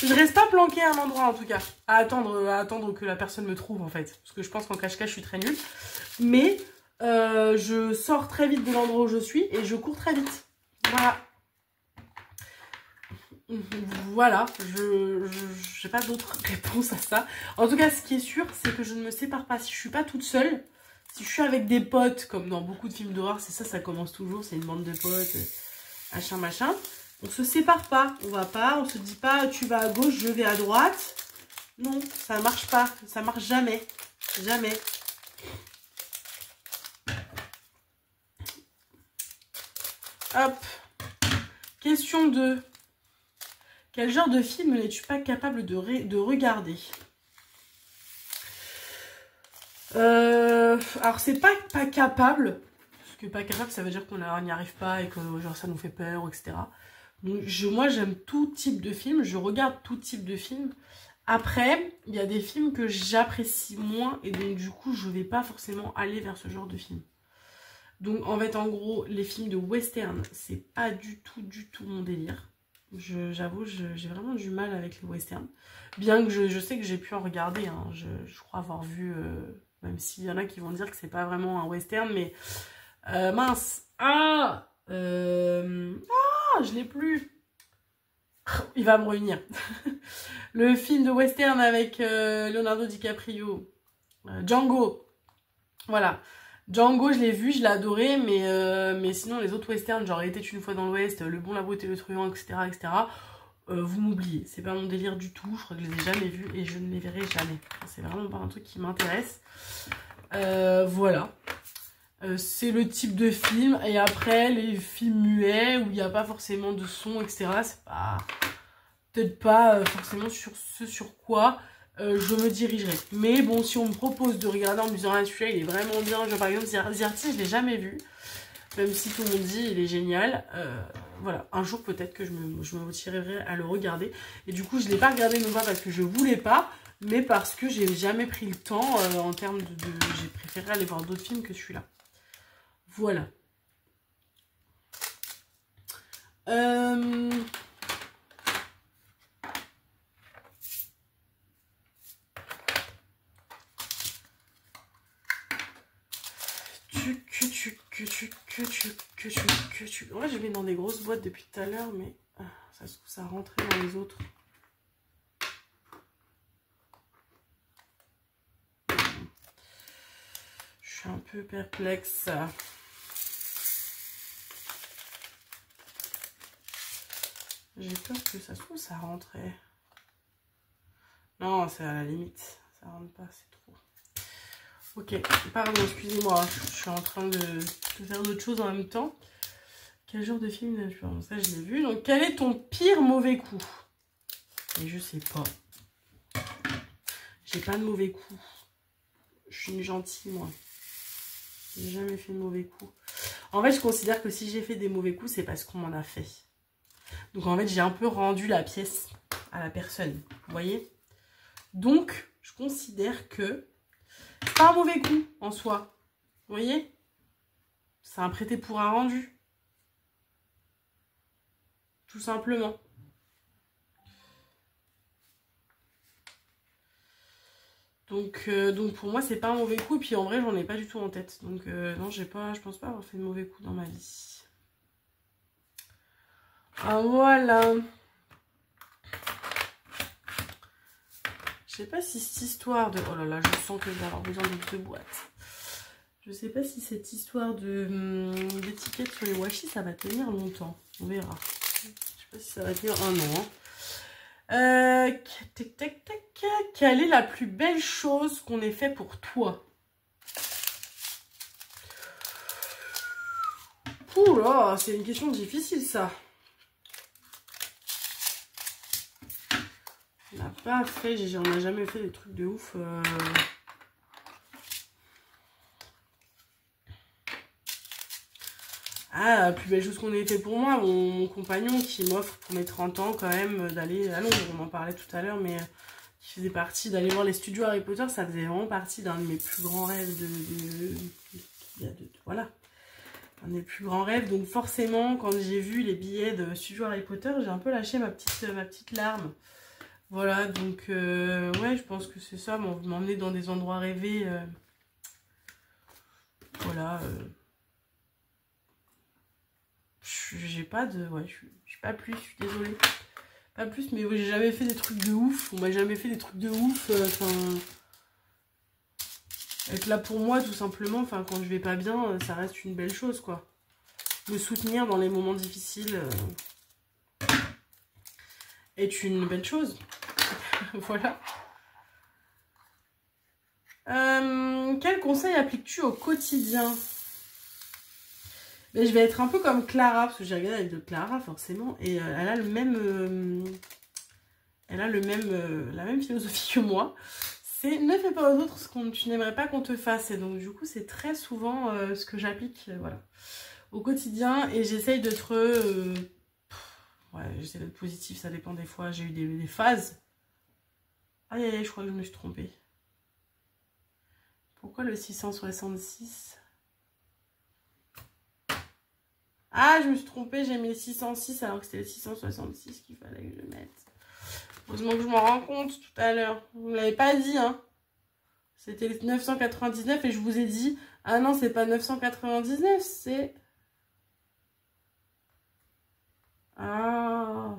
Je reste pas planquée à un endroit en tout cas, à attendre que la personne me trouve en fait. Parce que je pense qu'en cache-cache, je suis très nulle. Mais je sors très vite de l'endroit où je suis et je cours très vite. Voilà. Voilà, je n'ai pas d'autre réponse à ça. En tout cas, ce qui est sûr, c'est que je ne me sépare pas. Si je suis pas toute seule, si je suis avec des potes, comme dans beaucoup de films d'horreur, c'est ça, ça commence toujours, c'est une bande de potes, machin, machin. On se sépare pas, on se dit pas, tu vas à gauche, je vais à droite. Non, ça marche pas, ça marche jamais, jamais. Hop, question 2. Quel genre de film n'es-tu pas capable de regarder? Alors, c'est pas capable. Parce que pas capable, ça veut dire qu'on n'y arrive pas et que genre, ça nous fait peur, etc. Donc, moi, j'aime tout type de film. Je regarde tout type de film. Après, il y a des films que j'apprécie moins et donc du coup, je vais pas forcément aller vers ce genre de film. Donc en fait, en gros, les films de western, c'est pas du tout mon délire. J'avoue, j'ai vraiment du mal avec les westerns. Bien que je sais que j'ai pu en regarder, hein. Je crois avoir vu, même s'il y en a qui vont dire que c'est pas vraiment un western, mais mince. Je l'ai plus. Il va me revenir. Le film de western avec Leonardo DiCaprio. Django. Voilà. Django, je l'ai vu, je l'ai adoré, mais sinon les autres westerns, genre Était une fois dans l'Ouest, Le Bon, la Beauté, le Truand, etc. Vous m'oubliez. C'est pas mon délire du tout. Je crois que je les ai jamais vus et je ne les verrai jamais. C'est vraiment pas un truc qui m'intéresse. Voilà. C'est le type de film. Et après, les films muets où il n'y a pas forcément de son, etc. C'est pas... peut-être pas forcément sur ce sur quoi je me dirigerai. Mais bon, si on me propose de regarder en me disant, ah, celui-là, il est vraiment bien. Genre, par exemple, The Artist, je l'ai jamais vu. Même si tout le monde dit, il est génial. Voilà, un jour, peut-être que je me motiverai à le regarder. Et du coup, je ne l'ai pas regardé non pas parce que je voulais pas, mais parce que j'ai jamais pris le temps en termes de... J'ai préféré aller voir d'autres films que celui-là. Voilà. Ouais, je vais dans des grosses boîtes depuis tout à l'heure, mais ça se trouve, ça rentrait dans les autres. Je suis un peu perplexe. J'ai peur que ça se trouve, ça rentrait. Non, c'est à la limite. Ça rentre pas, c'est trop. Ok, pardon, excusez-moi. Je suis en train de faire d'autres choses en même temps. Quel genre de film? Ça, je l'ai vu. Donc, quel est ton pire mauvais coup? Et je sais pas. J'ai pas de mauvais coup. Je suis une gentille, moi. J'ai jamais fait de mauvais coup. En fait, je considère que si j'ai fait des mauvais coups, c'est parce qu'on m'en a fait. Donc, en fait, j'ai un peu rendu la pièce à la personne. Vous voyez? Donc, je considère que c'est pas un mauvais coup en soi. Vous voyez? C'est un prêté pour un rendu. Tout simplement. Donc pour moi, c'est pas un mauvais coup. Et puis en vrai, j'en ai pas du tout en tête. Donc non, je pense pas avoir fait de mauvais coup dans ma vie. Ah voilà. Je sais pas si cette histoire de... Oh là là, je sens que je vais avoir besoin de 2 boîtes. Je sais pas si cette histoire d'étiquette sur les washi, ça va tenir longtemps. On verra. Je sais pas si ça va tenir un an. Quelle est la plus belle chose qu'on ait fait pour toi? Oula, c'est une question difficile, ça. On n'a pas fait, on n'a jamais fait des trucs de ouf. Ah, la plus belle chose qu'on ait fait pour moi, mon compagnon qui m'offre pour mes 30 ans quand même d'aller à Londres. On en parlait tout à l'heure, mais qui faisait partie d'aller voir les studios Harry Potter. Ça faisait vraiment partie d'un de mes plus grands rêves voilà. Un des plus grands rêves. Donc forcément, quand j'ai vu les billets de studio Harry Potter, j'ai un peu lâché ma petite larme. Voilà, donc ouais, je pense que c'est ça, m'emmener dans des endroits rêvés. Voilà. J'ai pas de... Ouais, je suis pas plus, je suis désolée. Pas plus, mais j'ai jamais fait des trucs de ouf. On m'a jamais fait des trucs de ouf. Enfin... être là pour moi, tout simplement. Enfin, quand je vais pas bien, ça reste une belle chose, quoi. Me soutenir dans les moments difficiles est une belle chose. Voilà. Quel conseil appliques-tu au quotidien? Mais je vais être un peu comme Clara, parce que j'ai regardé avec de Clara, forcément, et elle a la même philosophie que moi. C'est ne fais pas aux autres ce que tu n'aimerais pas qu'on te fasse. Et donc, du coup, c'est très souvent ce que j'applique voilà, au quotidien. Et j'essaye d'être... ouais, j'essaie d'être positive, ça dépend des fois. J'ai eu des phases Aïe, aïe, aïe, je crois que je me suis trompée. Pourquoi le 666? Ah, je me suis trompée, j'ai mis le 606 alors que c'était le 666 qu'il fallait que je mette. Heureusement que je m'en rends compte tout à l'heure. Vous ne l'avez pas dit, hein. C'était 999 et je vous ai dit, ah non, c'est pas 999, c'est... Ah,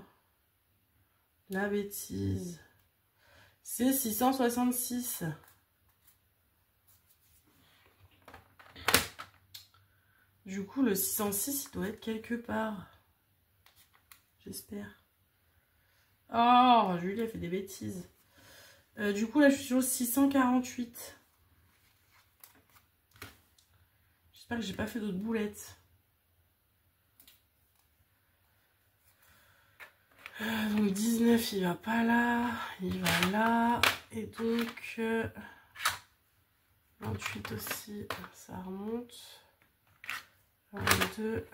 la bêtise. C'est 666. Du coup, le 606, il doit être quelque part. J'espère. Oh, Julie a fait des bêtises. Du coup, là, je suis sur le 648. J'espère que j'ai pas fait d'autres boulettes. Donc 19, il va pas là. Il va là. Et donc... 28 aussi, ça remonte. 22.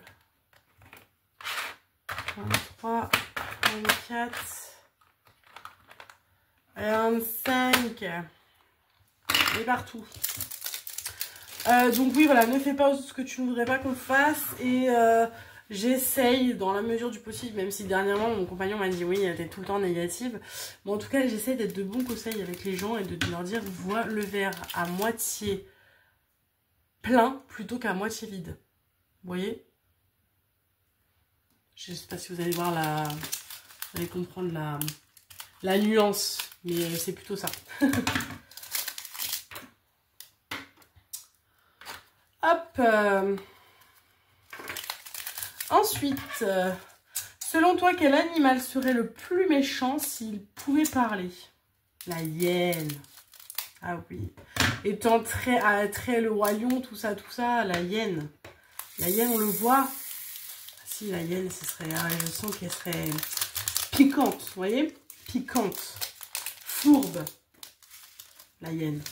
23. 24. 25. Et partout. Donc oui, voilà, ne fais pas ce que tu ne voudrais pas qu'on fasse. Et j'essaye, dans la mesure du possible, même si dernièrement, mon compagnon m'a dit oui, elle était tout le temps négative. Mais en tout cas, j'essaye d'être de bons conseils avec les gens et de leur dire, vois le verre à moitié plein plutôt qu'à moitié vide. Vous voyez? Je sais pas si vous allez voir la... Vous allez comprendre la nuance. Mais c'est plutôt ça. Hop. Ensuite, selon toi, quel animal serait le plus méchant s'il pouvait parler? La hyène. Ah oui. Étant très le roi lion, tout ça, la hyène. La hyène, on le voit. Si, la hyène, ce serait... je sens qu'elle serait piquante, vous voyez? Piquante. Fourbe. La hyène.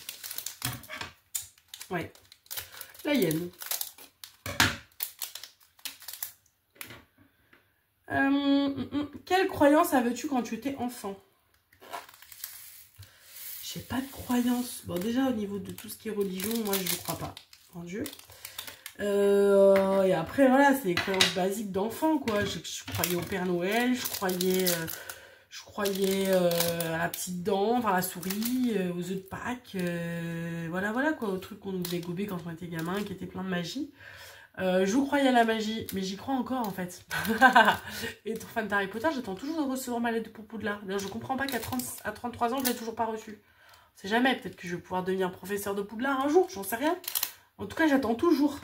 Ouais. La hyène. Quelle croyance avais-tu quand tu étais enfant? J'ai pas de croyance. Bon, déjà, au niveau de tout ce qui est religion, moi, je ne crois pas en Dieu. Et après, voilà, c'est les croyances basiques d'enfant, quoi. Je croyais au Père Noël, je croyais à la petite dent, enfin à la souris, aux œufs de Pâques, voilà, quoi, au truc qu'on nous faisait gober quand on était gamin, qui était plein de magie. Je croyais à la magie, mais j'y crois encore en fait. Et étant fan d'Harry Potter, j'attends toujours de recevoir ma lettre pour Poudlard. D'ailleurs, je comprends pas qu'à 33 ans, je l'ai toujours pas reçue. On sait jamais, peut-être que je vais pouvoir devenir professeur de Poudlard un jour, j'en sais rien. En tout cas, j'attends toujours.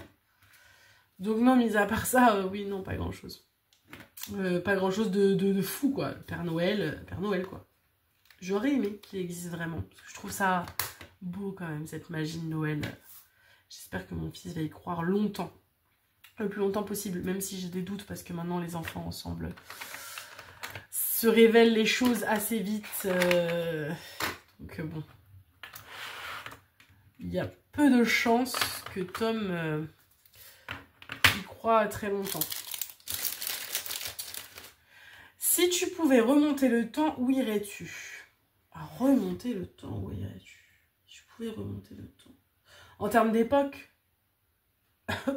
Donc non, mis à part ça, oui, non, pas grand-chose. Pas grand-chose de fou, quoi. Père Noël, quoi. J'aurais aimé qu'il existe vraiment, parce que je trouve ça beau quand même, cette magie de Noël. J'espère que mon fils va y croire longtemps. Le plus longtemps possible, même si j'ai des doutes, parce que maintenant les enfants ensemble se révèlent les choses assez vite. Donc bon. Il y a peu de chances que Tom y croit très longtemps. Si tu pouvais remonter le temps, où irais-tu? Remonter le temps, où irais-tu? Si tu pouvais remonter le temps. En termes d'époque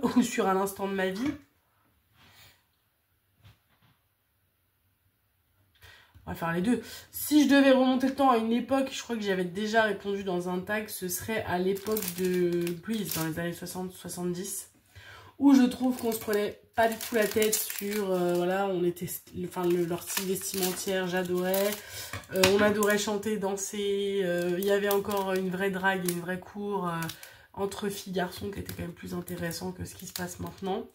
ou sur un instant de ma vie? On va faire les deux. Si je devais remonter le temps à une époque, je crois que j'avais déjà répondu dans un tag, ce serait à l'époque de Grease, dans les années 60-70. Où je trouve qu'on se prenait pas du tout la tête sur, voilà, on était, enfin, leur style vestimentaire, j'adorais. On adorait chanter, danser. Il y avait encore une vraie drague et une vraie cour entre filles et garçons qui était quand même plus intéressant que ce qui se passe maintenant.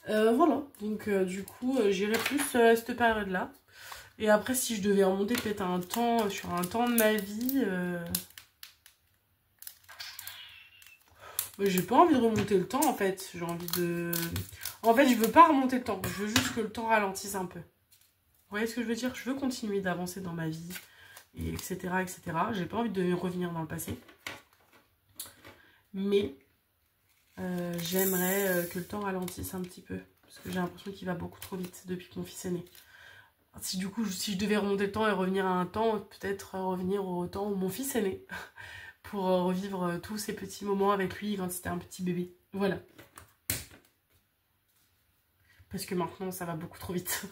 Voilà, donc du coup, j'irais plus à cette période-là. Et après, si je devais remonter peut-être un temps, sur un temps de ma vie... j'ai pas envie de remonter le temps en fait, j'ai envie de... En fait, je veux pas remonter le temps, je veux juste que le temps ralentisse un peu. Vous voyez ce que je veux dire? Je veux continuer d'avancer dans ma vie, et etc. etc. J'ai pas envie de revenir dans le passé. Mais j'aimerais que le temps ralentisse un petit peu. Parce que j'ai l'impression qu'il va beaucoup trop vite depuis que mon fils est né. si du coup, si je devais remonter le temps et revenir à un temps, peut-être revenir au temps où mon fils est né, pour revivre tous ces petits moments avec lui quand c'était un petit bébé. Voilà. Parce que maintenant, ça va beaucoup trop vite.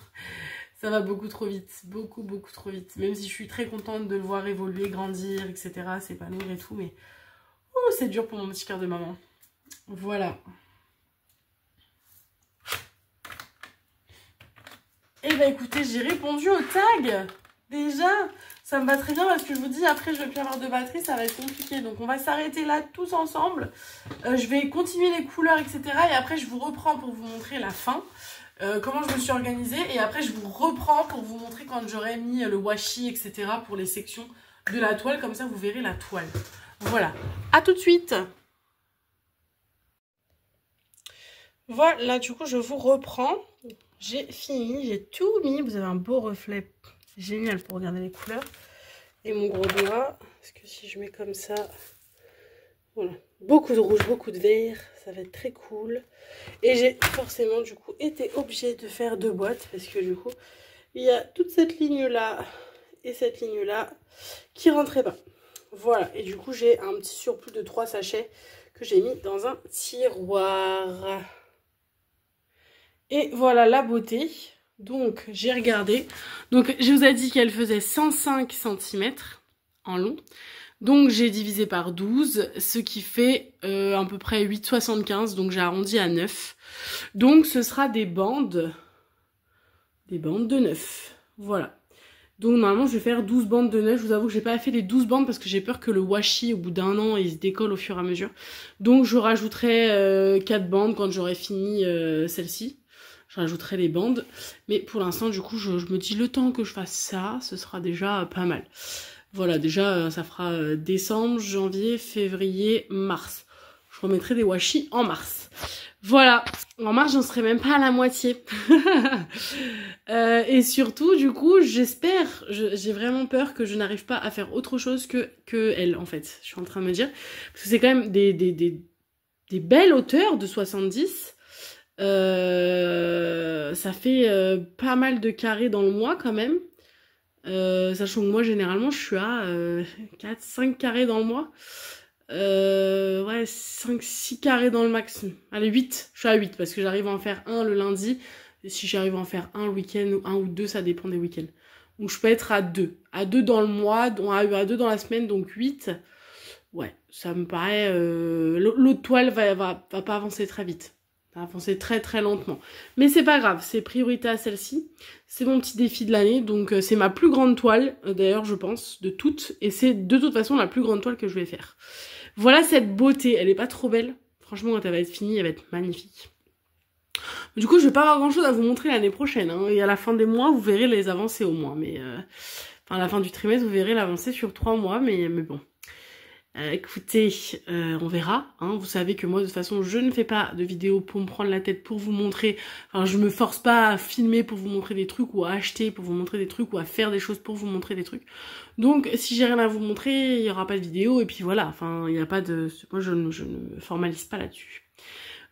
Ça va beaucoup trop vite. Beaucoup trop vite. Même si je suis très contente de le voir évoluer, grandir, etc. s'épanouir et tout. Mais oh, c'est dur pour mon petit cœur de maman. Voilà. Et bah écoutez, j'ai répondu au tag. Déjà, ça me va très bien parce que je vous dis, après, je vais plus avoir de batterie. Ça va être compliqué. Donc, on va s'arrêter là tous ensemble. Je vais continuer les couleurs, etc. Et après, je vous reprends pour vous montrer la fin. Comment je me suis organisée et après je vous reprends pour vous montrer quand j'aurai mis le washi, etc. pour les sections de la toile, comme ça vous verrez la toile. Voilà, à tout de suite. Voilà, du coup je vous reprends, j'ai fini, j'ai tout mis, vous avez un beau reflet génial pour regarder les couleurs et mon gros doigt, parce que si je mets comme ça, voilà, beaucoup de rouge, beaucoup de vert, ça va être très cool. Et j'ai forcément du coup été obligée de faire 2 boîtes parce que du coup il y a toute cette ligne là et cette ligne là qui rentraient pas. Voilà, et du coup j'ai un petit surplus de 3 sachets que j'ai mis dans un tiroir. Et voilà la beauté. Donc j'ai regardé. Donc je vous ai dit qu'elle faisait 105 cm en long. Donc j'ai divisé par 12, ce qui fait à peu près 8,75, donc j'ai arrondi à 9. Donc ce sera des bandes de 9. Voilà. Donc normalement je vais faire 12 bandes de 9. Je vous avoue que j'ai pas fait les 12 bandes parce que j'ai peur que le washi au bout d'un an il se décolle au fur et à mesure. Donc je rajouterai 4 bandes quand j'aurai fini celle-ci. Je rajouterai les bandes. Mais pour l'instant du coup je me dis le temps que je fasse ça, ce sera déjà pas mal. Voilà, déjà, ça fera décembre, janvier, février, mars. Je remettrai des washi en mars. Voilà, en mars, j'en serai même pas à la moitié. Et surtout, du coup, j'espère, j'ai vraiment peur que je n'arrive pas à faire autre chose que elle, en fait. Je suis en train de me dire. Parce que c'est quand même des belles hauteurs de 70. Ça fait pas mal de carrés dans le mois, quand même. Sachant que moi généralement je suis à 4-5 carrés dans le mois, ouais 5-6 carrés dans le max, allez 8, je suis à 8 parce que j'arrive à en faire un le lundi et si j'arrive à en faire un le week-end ou un ou deux, ça dépend des week-ends, donc je peux être à 2 dans le mois, à 2 dans la semaine, donc 8, ouais ça me paraît, l'autre toile va pas avancer très vite. Ça va avancer très lentement. Mais c'est pas grave, c'est priorité à celle-ci. C'est mon petit défi de l'année, donc c'est ma plus grande toile, d'ailleurs je pense, de toutes. Et c'est de toute façon la plus grande toile que je vais faire. Voilà cette beauté, elle est pas trop belle. Franchement quand elle va être finie, elle va être magnifique. Du coup je vais pas avoir grand chose à vous montrer l'année prochaine. Hein. Et à la fin des mois, vous verrez les avancées au moins. Mais enfin à la fin du trimestre, vous verrez l'avancée sur 3 mois, mais bon. Écoutez, on verra, hein. Vous savez que moi de toute façon je ne fais pas de vidéos pour me prendre la tête, pour vous montrer, enfin je me force pas à filmer pour vous montrer des trucs ou à acheter pour vous montrer des trucs ou à faire des choses pour vous montrer des trucs. Donc si j'ai rien à vous montrer, il y aura pas de vidéo et puis voilà, enfin il n'y a pas de... Moi je ne formalise pas là-dessus.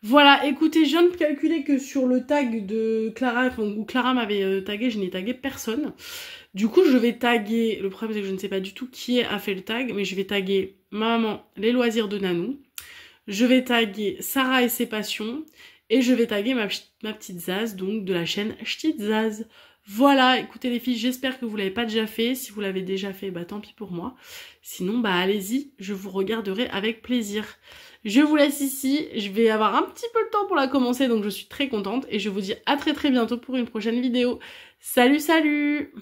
Voilà, écoutez, je viens de calculer que sur le tag de Clara, enfin, où Clara m'avait tagué, je n'ai tagué personne. Du coup, je vais taguer, le problème c'est que je ne sais pas du tout qui a fait le tag, mais je vais taguer ma maman, les loisirs de Nanou. Je vais taguer Sarah et ses passions. Et je vais taguer ma petite Zaz, donc de la chaîne Ch'tite Zaz. Voilà, écoutez les filles, j'espère que vous l'avez pas déjà fait. Si vous l'avez déjà fait, bah tant pis pour moi. Sinon, bah allez-y, je vous regarderai avec plaisir. Je vous laisse ici, je vais avoir un petit peu le temps pour la commencer, donc je suis très contente. Et je vous dis à très bientôt pour une prochaine vidéo. Salut, salut!